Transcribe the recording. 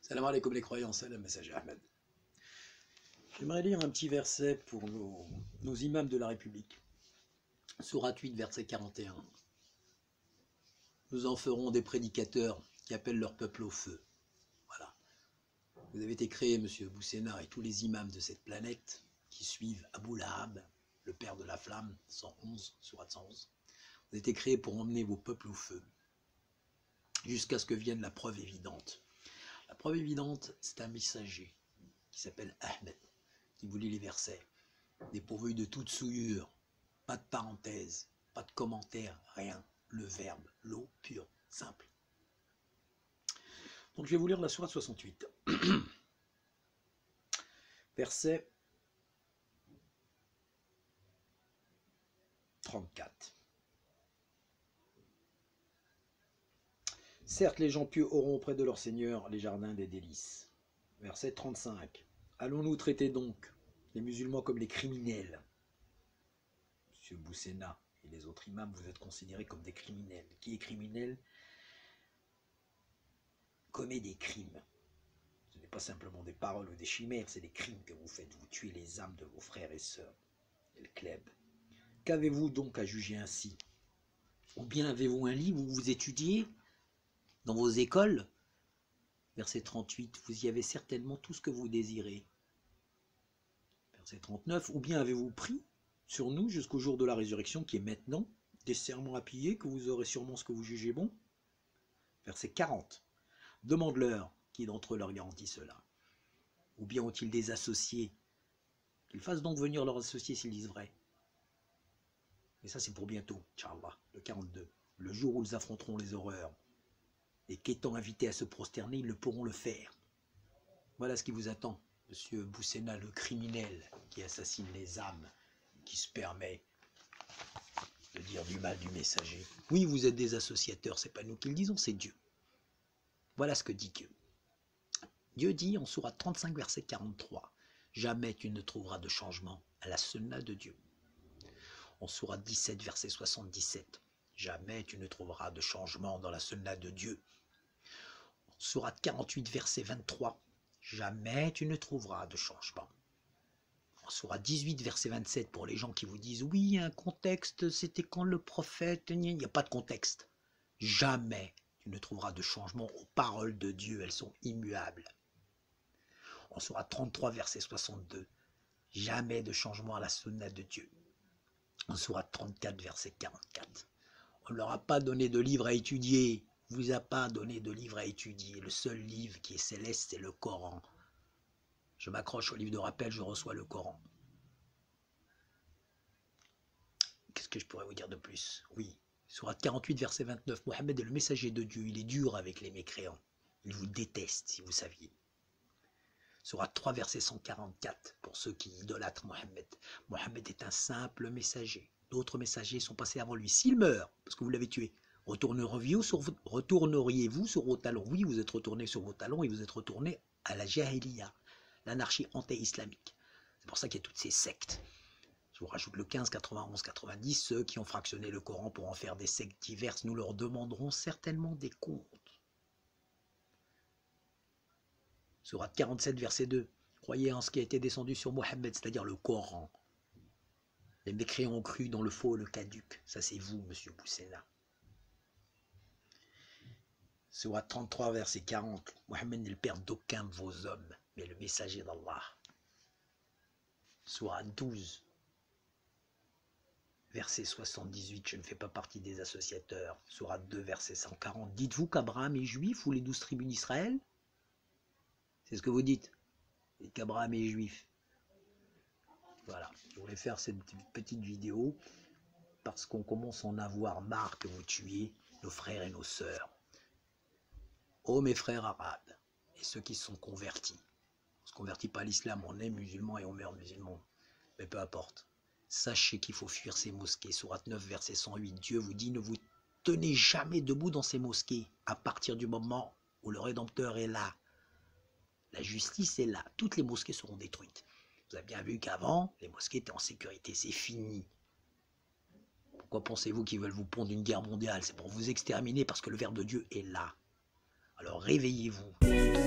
Salam alaikum les croyants, salam messager Ahmed. J'aimerais lire un petit verset pour nos imams de la République. Sourate 8, verset 41. Nous en ferons des prédicateurs qui appellent leur peuple au feu. Voilà. Vous avez été créé, monsieur Boussena, et tous les imams de cette planète qui suivent Abu Lahab, le père de la flamme, 111, sourate 111. Vous avez été créés pour emmener vos peuples au feu, jusqu'à ce que vienne la preuve évidente. La preuve évidente, c'est un messager qui s'appelle Ahmed, qui vous lit les versets, dépourvu de toute souillure, pas de parenthèse, pas de commentaire, rien, le verbe, l'eau pure, simple. Donc je vais vous lire la sourate 68, verset 34. Certes, les gens pieux auront auprès de leur Seigneur les jardins des délices. Verset 35. Allons-nous traiter donc les musulmans comme les criminels? Monsieur Boussena et les autres imams, vous êtes considérés comme des criminels. Qui est criminel? Commet des crimes. Ce n'est pas simplement des paroles ou des chimères, c'est des crimes que vous faites. Vous tuez les âmes de vos frères et sœurs. Et le Kleb. Qu'avez-vous donc à juger ainsi? Ou bien avez-vous un livre où vous étudiez dans vos écoles? Verset 38, vous y avez certainement tout ce que vous désirez. Verset 39, ou bien avez-vous pris sur nous jusqu'au jour de la résurrection qui est maintenant, des serments appuyés que vous aurez sûrement ce que vous jugez bon? Verset 40, demande-leur qui d'entre eux leur garantit cela. Ou bien ont-ils des associés? Qu'ils fassent donc venir leurs associés s'ils disent vrai. Et ça c'est pour bientôt, Inch'Allah, le 42, le jour où ils affronteront les horreurs. Et qu'étant invités à se prosterner, ils ne pourront le faire. Voilà ce qui vous attend, monsieur Boussena, le criminel qui assassine les âmes, qui se permet de dire du mal du messager. Oui, vous êtes des associateurs, c'est pas nous qui le disons, c'est Dieu. Voilà ce que dit Dieu. Dieu dit en sourate 35, verset 43, « Jamais tu ne trouveras de changement à la sunna de Dieu. » En sourate 17, verset 77, « Jamais tu ne trouveras de changement dans la sunna de Dieu. » Sourate 48, verset 23, « Jamais tu ne trouveras de changement. » En sourate 18, verset 27, pour les gens qui vous disent « Oui, il y a un contexte, c'était quand le prophète... » Il n'y a pas de contexte. Jamais tu ne trouveras de changement aux paroles de Dieu, elles sont immuables. En sourate 33, verset 62, « Jamais de changement à la sunna de Dieu. » En sourate 34, verset 44, « On ne leur a pas donné de livre à étudier. » Vous a pas donné de livre à étudier. Le seul livre qui est céleste, c'est le Coran. Je m'accroche au livre de rappel, je reçois le Coran. Qu'est-ce que je pourrais vous dire de plus? Oui, sourate 48, verset 29, Mohammed est le messager de Dieu, il est dur avec les mécréants. Il vous déteste, si vous saviez. Sourate 3, verset 144, pour ceux qui idolâtrent Mohammed. Mohammed est un simple messager. D'autres messagers sont passés avant lui. S'il meurt, parce que vous l'avez tué, retourneriez-vous sur vos talons? Oui, vous êtes retourné sur vos talons et vous êtes retourné à la jahiliya, l'anarchie anté-islamique. C'est pour ça qu'il y a toutes ces sectes. Je vous rajoute le 15, 91, 90, ceux qui ont fractionné le Coran pour en faire des sectes diverses, nous leur demanderons certainement des comptes. Sourate 47, verset 2, croyez en ce qui a été descendu sur Mohammed, c'est-à-dire le Coran. Les mécréants ont cru dans le faux et le caduc. Ça c'est vous, monsieur Boussena. Sourate 33, verset 40, Mohammed n'est le père d'aucun de vos hommes, mais le messager d'Allah. Sourate 12, verset 78, je ne fais pas partie des associateurs. Sourate 2, verset 140, dites-vous qu'Abraham est juif ou les 12 tribus d'Israël? C'est ce que vous dites, et qu'Abraham est juif. Voilà, je voulais faire cette petite vidéo parce qu'on commence à en avoir marre que vous tuiez nos frères et nos sœurs. Oh mes frères arabes et ceux qui se sont convertis. On ne se convertit pas à l'islam, on est musulman et on meurt musulman. Mais peu importe. Sachez qu'il faut fuir ces mosquées. Sourate 9, verset 108, Dieu vous dit, ne vous tenez jamais debout dans ces mosquées à partir du moment où le Rédempteur est là. La justice est là. Toutes les mosquées seront détruites. Vous avez bien vu qu'avant, les mosquées étaient en sécurité. C'est fini. Pourquoi pensez-vous qu'ils veulent vous pondre une guerre mondiale? C'est pour vous exterminer parce que le Verbe de Dieu est là. Alors réveillez-vous.